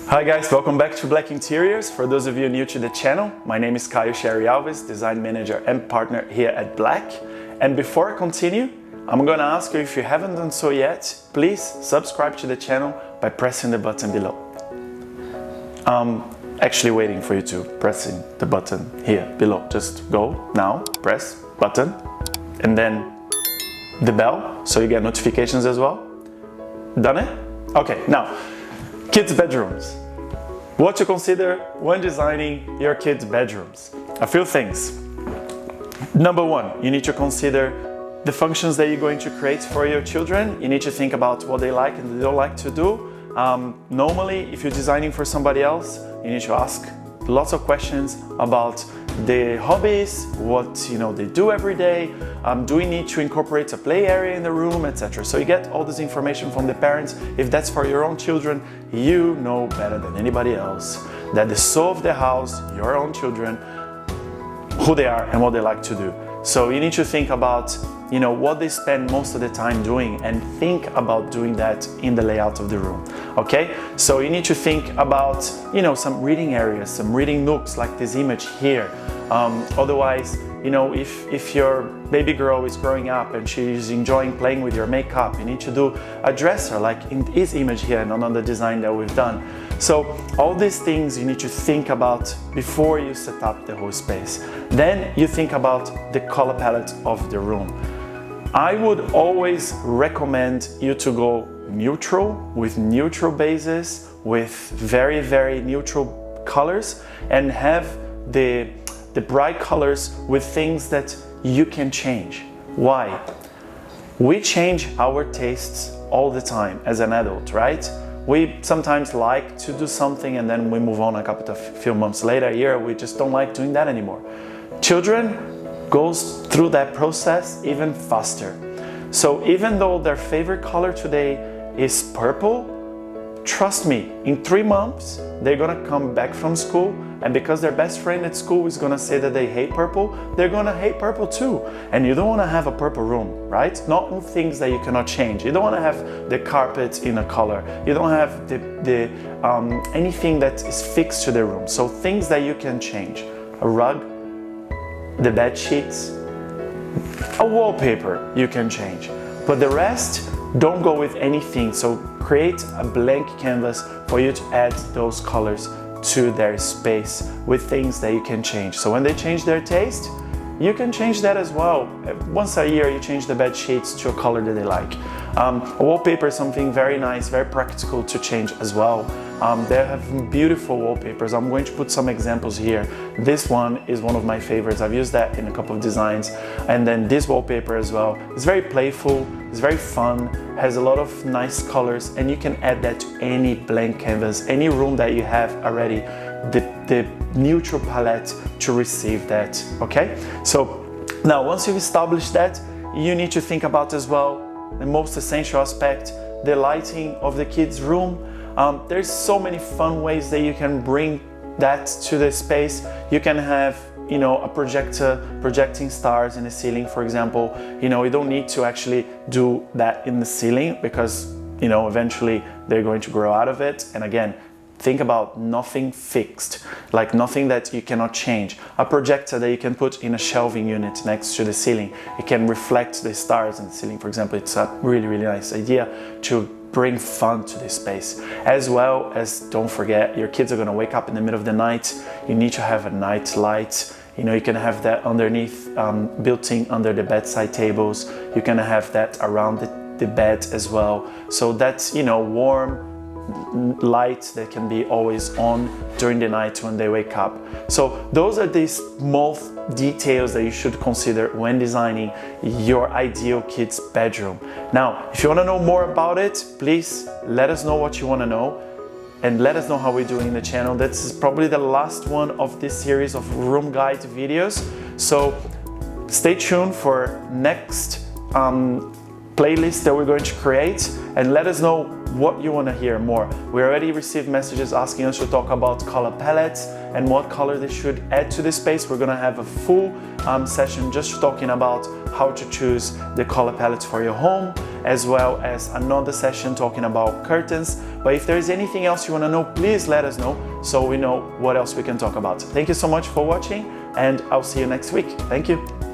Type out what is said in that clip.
Hi guys, welcome back to BLAK Interiors. For those of you new to the channel, my name is Caio Xerri-Alves, design manager and partner here at BLAK. And before I continue, I'm gonna ask you, if you haven't done so yet, please subscribe to the channel by pressing the button below. Actually waiting for you to pressing the button here below. Just go now, press button, and then the bell, so you get notifications as well. Done it? Okay, now, kids' bedrooms. What to consider when designing your kids' bedrooms? A few things. Number one, you need to consider the functions that you're going to create for your children. You need to think about what they like and they don't like to do. Normally, if you're designing for somebody else, you need to ask lots of questions about their hobbies, what they do every day. Do we need to incorporate a play area in the room, etc. So you get all this information from the parents. If that's for your own children, you know better than anybody else that the soul of the house, your own children, who they are and what they like to do. So you need to think about what they spend most of the time doing and think about doing that in the layout of the room. Okay, so you need to think about some reading areas, some reading nooks like this image here. Otherwise, if your baby girl is growing up and she's enjoying playing with your makeup, you need to do a dresser like in this image here and on the design that we've done. So all these things you need to think about before you set up the whole space. Then you think about the color palette of the room. I would always recommend you to go neutral, with neutral bases, with very, very neutral colors, and have the bright colors with things that you can change. Why? We change our tastes all the time as an adult, right? We sometimes like to do something and then we move on a few months later, a year, we just don't like doing that anymore. Children goes through that process even faster. So even though their favorite color today is purple, trust me, in 3 months, they're gonna come back from school, and because their best friend at school is gonna say that they hate purple, they're gonna hate purple too. And you don't wanna have a purple room, right? Not in things that you cannot change. You don't wanna have the carpet in a color. You don't have anything that is fixed to the room. So things that you can change. A rug, the bed sheets, a wallpaper you can change. But the rest, don't go with anything. So create a blank canvas for you to add those colors to their space with things that you can change. So when they change their taste, you can change that as well. Once a year you change the bed sheets to a color that they like. A wallpaper is something very nice, very practical to change as well. They have beautiful wallpapers. I'm going to put some examples here. This one is one of my favorites. I've used that in a couple of designs. And then this wallpaper as well. It's very playful, it's very fun, has a lot of nice colors, and you can add that to any blank canvas, any room that you have already, the neutral palette to receive that, okay? So now once you've established that, you need to think about as well the most essential aspect, the lighting of the kids' room. There's so many fun ways that you can bring that to the space. You can have a projector projecting stars in the ceiling, for example. You don't need to actually do that in the ceiling because eventually they're going to grow out of it. And again, think about nothing fixed, like nothing that you cannot change. A projector that you can put in a shelving unit next to the ceiling. It can reflect the stars in the ceiling, for example. It's a really, really nice idea to bring fun to this space. As well as, don't forget, your kids are gonna wake up in the middle of the night. You need to have a night light. You can have that underneath, built in under the bedside tables. You can have that around the bed as well. So that's, warm light that can be always on during the night when they wake up. So those are the small details that you should consider when designing your ideal kid's bedroom. Now, if you want to know more about it, please let us know what you want to know and let us know how we're doing in the channel. This is probably the last one of this series of room guide videos. So stay tuned for next playlist that we're going to create, and let us know what you want to hear more. We already received messages asking us to talk about color palettes and what color they should add to the space. We're going to have a full session just talking about how to choose the color palettes for your home as well as another session talking about curtains. But if there is anything else you want to know, please let us know so we know what else we can talk about. Thank you so much for watching, and I'll see you next week. Thank you.